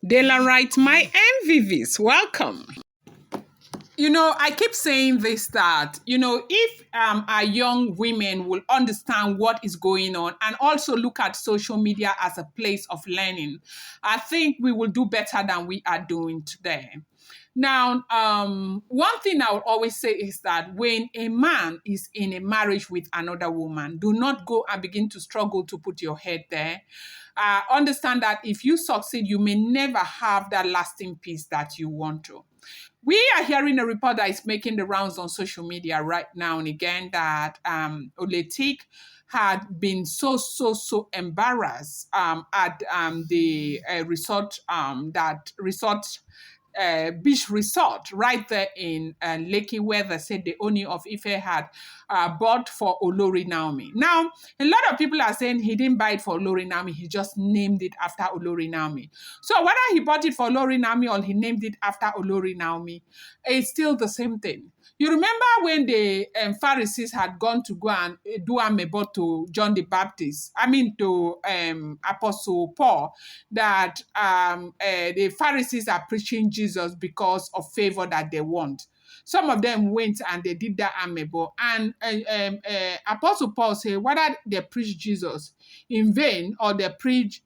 Daylight, my MVVs, welcome. I keep saying this that, if our young women will understand what is going on and also look at social media as a place of learning, I think we will do better than we are doing today. Now, one thing I will always say is that when a man is in a marriage with another woman, do not go and begin to struggle to put your head there. Understand that if you succeed, you may never have that lasting peace that you want to. We are hearing a report that is making the rounds on social media right now and again that Oletik had been so embarrassed at the resort beach resort right there in Lekki, where they said the Ooni of Ife had bought for Olori Naomi. Now, a lot of people are saying he didn't buy it for Olori Naomi, he just named it after Olori Naomi. So whether he bought it for Olori Naomi or he named it after Olori Naomi, it's still the same thing. You remember when the Pharisees had gone to go and do amebo to John the Baptist, to Apostle Paul, that the Pharisees are preaching Jesus because of favor that they want. Some of them went and they did that amebo. And Apostle Paul said, whether they preach Jesus in vain or they preach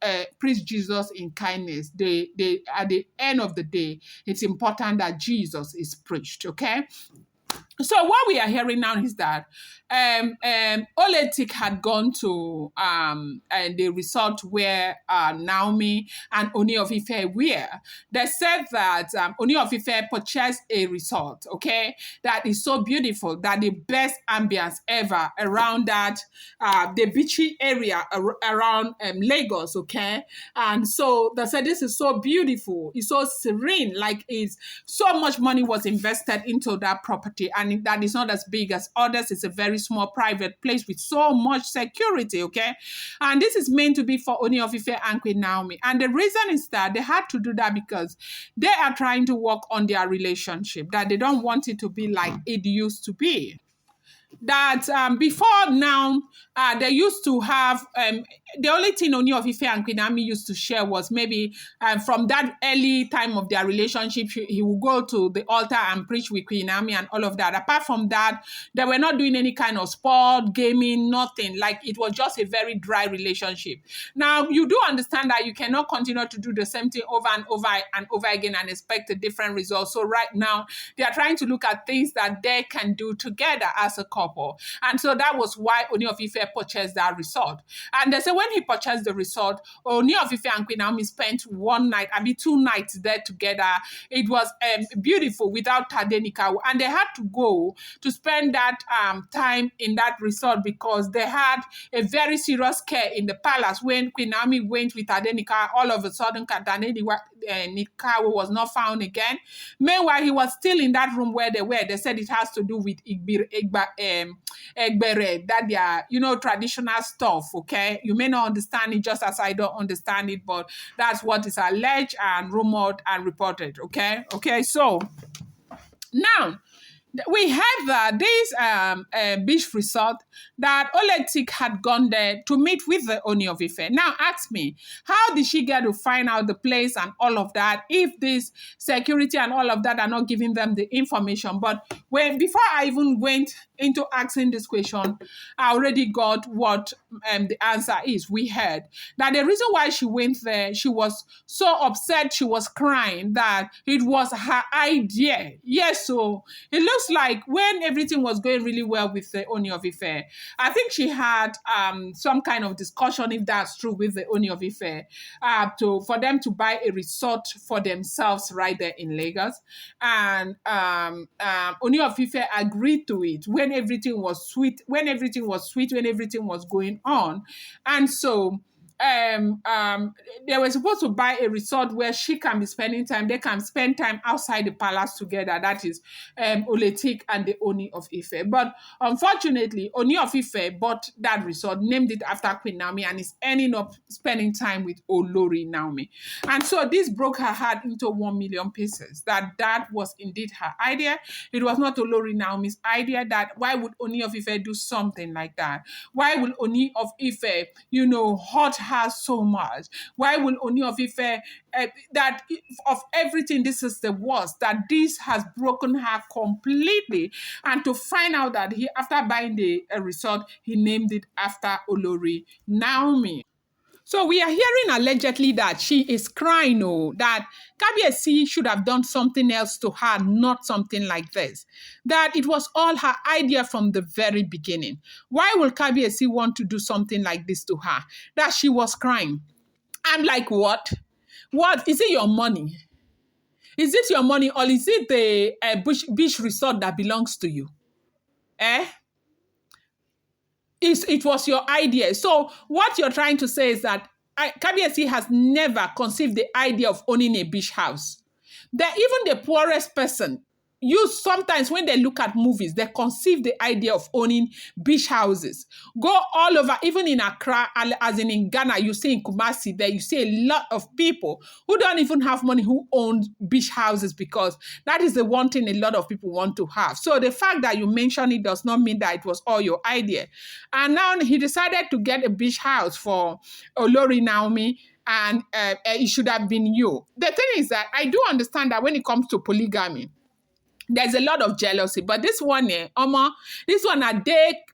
Jesus in kindness, they at the end of the day, it's important that Jesus is preached, okay? So what we are hearing now is that Oletik had gone to the resort where Naomi and Ooni of Ife were. They said that Ooni of Ife purchased a resort, okay, that is so beautiful, that the best ambience ever around that, the beachy area around Lagos, okay? And so they said this is so beautiful, it's so serene, like it's so much money was invested into that property, and that is not as big as others. It's a very small private place with so much security, okay? And this is meant to be for Ooni of Ife and Queen Naomi. And the reason is that they had to do that because they are trying to work on their relationship, that they don't want it to be like it used to be. That before now, they used to have, the only thing Ooni of Ife and Queen Naomi used to share was maybe from that early time of their relationship, he would go to the altar and preach with Queen Naomi and all of that. Apart from that, they were not doing any kind of sport, gaming, nothing. Like it was just a very dry relationship. Now, you do understand that you cannot continue to do the same thing over and over again and expect a different result. So right now, they are trying to look at things that they can do together as a couple. And so that was why Ooni of Ife purchased that resort. And they say when he purchased the resort, Ooni of Ife and Queen Naomi spent one night, 2 nights there together. It was beautiful without Tadenika. And they had to go to spend that time in that resort because they had a very serious scare in the palace. When Queen Naomi went with Tadenika, all of a sudden Tadenika was not found again. Meanwhile, he was still in that room where they were. They said it has to do with Egbere, that they are, traditional stuff, okay? You may not understand it just as I don't understand it, but that's what is alleged and rumored and reported, okay? Okay, so now, we had this beach resort that Oletik had gone there to meet with the Ooni of Ife. Now ask me, how did she get to find out the place and all of that if this security and all of that are not giving them the information? But before I even went into asking this question, I already got what the answer is. We heard that the reason why she went there, she was so upset, she was crying that it was her idea. Yes, so it looks like when everything was going really well with the Ooni of Ife, I think she had some kind of discussion, if that's true, with the Ooni of Ife, for them to buy a resort for themselves right there in Lagos. And Ooni of Ife agreed to it when everything was sweet, when everything was going on. And so they were supposed to buy a resort where she can be spending time. They can spend time outside the palace together. That is Oletik and the Ooni of Ife. But unfortunately, Ooni of Ife bought that resort, named it after Queen Naomi, and is ending up spending time with Olori Naomi. And so this broke her heart into 1 million pieces. That was indeed her idea. It was not Olori Naomi's idea. That why would Ooni of Ife do something like that? Why would Ooni of Ife, hurt her so much? Why will Ooni of Ife, that of everything, this is the worst, that this has broken her completely. And to find out that he, after buying the resort, he named it after Olori Naomi. So we are hearing allegedly that she is crying, oh, that Kabiyesi should have done something else to her, not something like this. That it was all her idea from the very beginning. Why will Kabiyesi want to do something like this to her? That she was crying. I'm like, what? What? Is it your money? Is it your money, or is it the beach resort that belongs to you? Eh? It was your idea. So what you're trying to say is that Kabiyesi has never conceived the idea of owning a beach house. That even the poorest person, you sometimes when they look at movies, they conceive the idea of owning beach houses. Go all over, even in Accra, as in Ghana, you see in Kumasi, there you see a lot of people who don't even have money who own beach houses, because that is the one thing a lot of people want to have. So the fact that you mention it does not mean that it was all your idea. And now he decided to get a beach house for Olori Naomi, and it should have been you. The thing is that I do understand that when it comes to polygamy, there's a lot of jealousy, but this one, this one a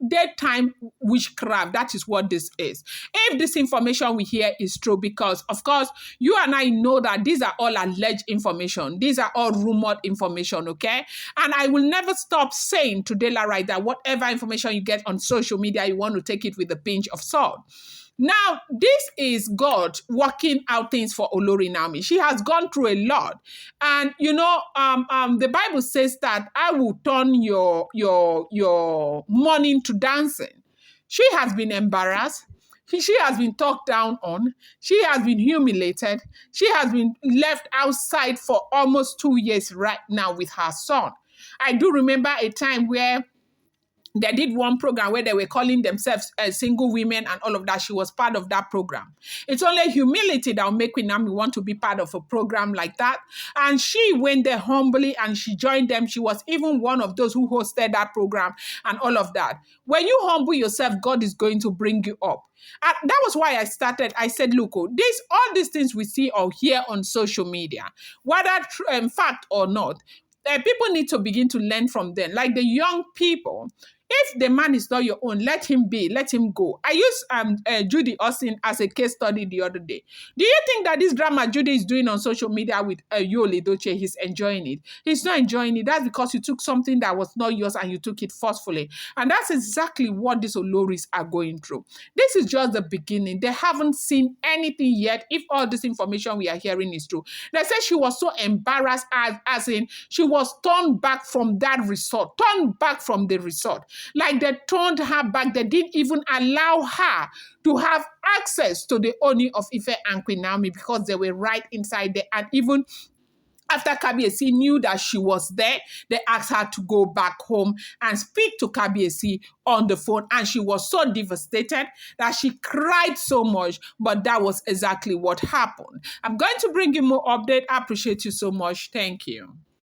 daytime witchcraft. That is what this is. If this information we hear is true, because of course you and I know that these are all alleged information, these are all rumored information, okay? And I will never stop saying to Dela Wright that whatever information you get on social media, you want to take it with a pinch of salt. Now, this is God working out things for Olori Naomi. She has gone through a lot. And, the Bible says that I will turn your mourning to dancing. She has been embarrassed. She has been talked down on. She has been humiliated. She has been left outside for almost 2 years right now with her son. I do remember a time where they did one program where they were calling themselves single women and all of that. She was part of that program. It's only humility that will make Queen Naomi want to be part of a program like that. And she went there humbly and she joined them. She was even one of those who hosted that program and all of that. When you humble yourself, God is going to bring you up. And that was why I started. I said, look, all these things we see or hear on social media, whether fact or not, people need to begin to learn from them. Like the young people, if the man is not your own, let him be, let him go. I used Judy Austin as a case study the other day. Do you think that this drama Judy is doing on social media with Yul Edochie, he's enjoying it? He's not enjoying it. That's because you took something that was not yours and you took it forcefully. And that's exactly what these Oloris are going through. This is just the beginning. They haven't seen anything yet if all this information we are hearing is true. They say she was so embarrassed, as in she was turned back from that resort, turned back from the resort. Like they turned her back. They didn't even allow her to have access to the Ooni of Ife and Queen Naomi because they were right inside there. And even after Kabiyesi knew that she was there, they asked her to go back home and speak to Kabiyesi on the phone. And she was so devastated that she cried so much. But that was exactly what happened. I'm going to bring you more update. I appreciate you so much. Thank you.